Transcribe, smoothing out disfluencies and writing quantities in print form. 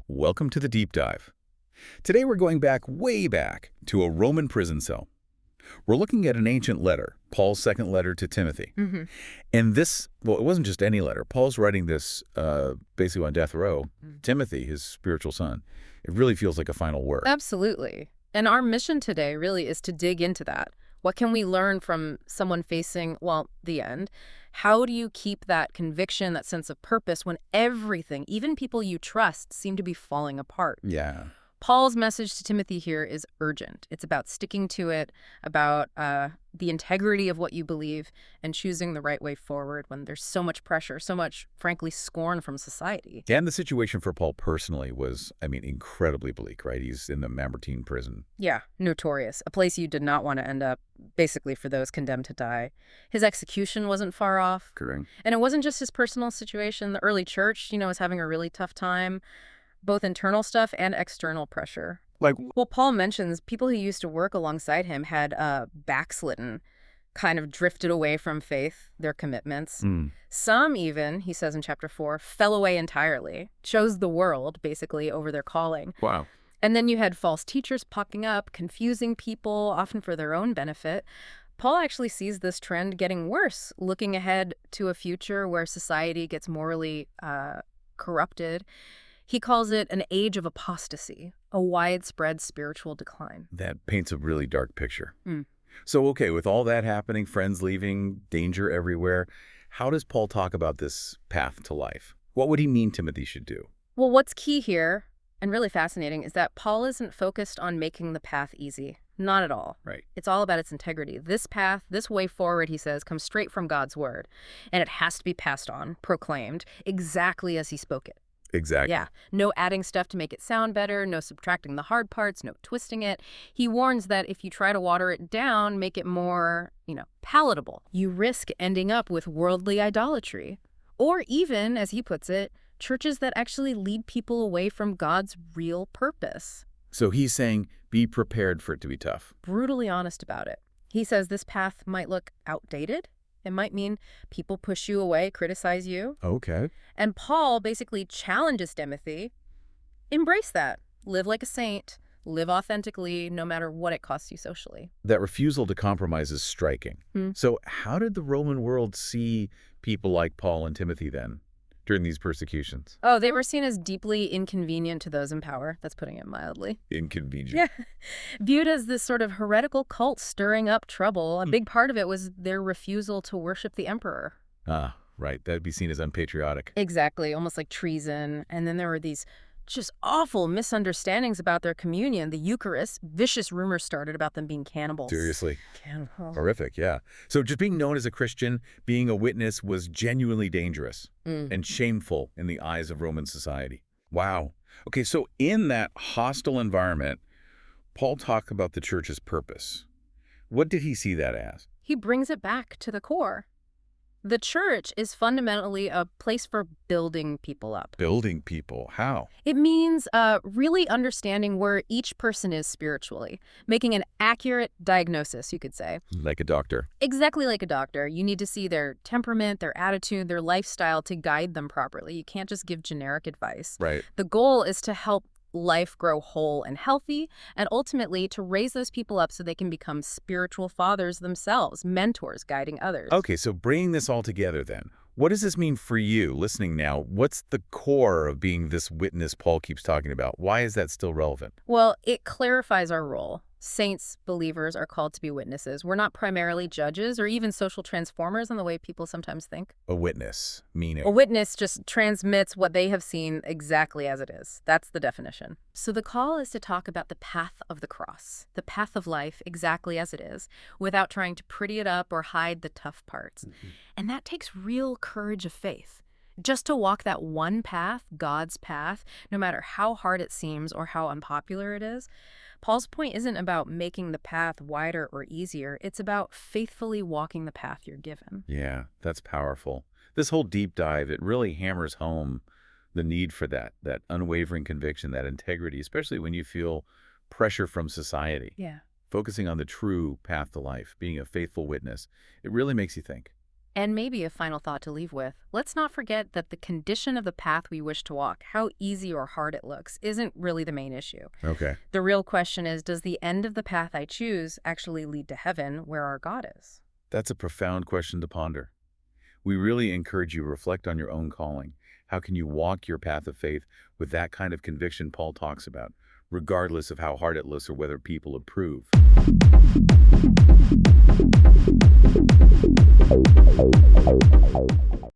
Welcome to the Deep Dive. Today we're going back, way back, to a Roman prison cell. We're looking at an ancient letter, Paul's second letter to Timothy. And this, well, it wasn't just any letter. Paul's writing this basically on death row. Timothy, his spiritual son. It really feels like a final word. Absolutely. And our mission today really is to dig into that. What can we learn from someone facing, well, the end? How do you keep that conviction, that sense of purpose when everything, even people you trust, seem to be falling apart? Yeah. Paul's message to Timothy here is urgent. It's about sticking to it, about the integrity of what you believe, and choosing the right way forward when there's so much pressure, so much, frankly, scorn from society. And the situation for Paul personally was, incredibly bleak, right? He's in the Mamertine prison. Yeah, notorious. A place you did not want to end up, basically for those condemned to die. His execution wasn't far off. Correct. And it wasn't just his personal situation. The early church, was having a really tough time. Both internal stuff and external pressure. Well, Paul mentions people who used to work alongside him had backslidden, kind of drifted away from faith, their commitments. Some even, he says in chapter 4, fell away entirely, chose the world, basically, over their calling. Wow. And then you had false teachers popping up, confusing people, often for their own benefit. Paul actually sees this trend getting worse, looking ahead to a future where society gets morally corrupted. He calls it an age of apostasy, a widespread spiritual decline. That paints a really dark picture. So, okay, with all that happening, friends leaving, danger everywhere, how does Paul talk about this path to life? What would he mean Timothy should do? Well, what's key here, and really fascinating, is that Paul isn't focused on making the path easy. Not at all. Right. It's all about its integrity. This path, this way forward, he says, comes straight from God's word. And it has to be passed on, proclaimed, exactly as he spoke it. Exactly. Yeah. No adding stuff to make it sound better, no subtracting the hard parts, no twisting it. He warns that if you try to water it down, make it more, palatable, you risk ending up with worldly idolatry. Or even, as he puts it, churches that actually lead people away from God's real purpose. So he's saying, be prepared for it to be tough. Brutally honest about it. He says this path might look outdated. It might mean people push you away, criticize you. Okay. And Paul basically challenges Timothy, embrace that. Live like a saint. Live authentically, no matter what it costs you socially. That refusal to compromise is striking. So how did the Roman world see people like Paul and Timothy then, during these persecutions? Oh, they were seen as deeply inconvenient to those in power. That's putting it mildly. Inconvenient. Yeah. Viewed as this sort of heretical cult stirring up trouble. A big part of it was their refusal to worship the emperor. Ah, right. That'd be seen as unpatriotic. Exactly. Almost like treason. And then there were these just awful misunderstandings about their communion, the Eucharist. Vicious rumors started about them being cannibals. Seriously. Cannibals. Horrific, yeah. So just being known as a Christian, being a witness was genuinely dangerous and shameful in the eyes of Roman society. Wow. Okay, so in that hostile environment, Paul talked about the church's purpose. What did he see that as? He brings it back to the core. The church is fundamentally a place for building people up. Building people. How? It means really understanding where each person is spiritually, making an accurate diagnosis, you could say. Like a doctor. Exactly like a doctor. You need to see their temperament, their attitude, their lifestyle to guide them properly. You can't just give generic advice. Right. The goal is to help life grow whole and healthy, and ultimately to raise those people up so they can become spiritual fathers themselves, mentors guiding others. Okay, so bringing this all together then, what does this mean for you listening now? What's the core of being this witness Paul keeps talking about? Why is that still relevant? Well, it clarifies our role. Saints, believers, are called to be witnesses. We're not primarily judges or even social transformers in the way people sometimes think. A witness, meaning? A witness just transmits what they have seen exactly as it is. That's the definition. So the call is to talk about the path of the cross, the path of life exactly as it is, without trying to pretty it up or hide the tough parts. And that takes real courage of faith. Just to walk that one path, God's path, no matter how hard it seems or how unpopular it is. Paul's point isn't about making the path wider or easier. It's about faithfully walking the path you're given. Yeah, that's powerful. This whole deep dive, it really hammers home the need for that unwavering conviction, that integrity, especially when you feel pressure from society. Yeah. Focusing on the true path to life, being a faithful witness, it really makes you think. And maybe a final thought to leave with. Let's not forget that the condition of the path we wish to walk, how easy or hard it looks, isn't really the main issue. Okay. The real question is, does the end of the path I choose actually lead to heaven, where our God is? That's a profound question to ponder. We really encourage you to reflect on your own calling. How can you walk your path of faith with that kind of conviction Paul talks about, regardless of how hard it looks or whether people approve?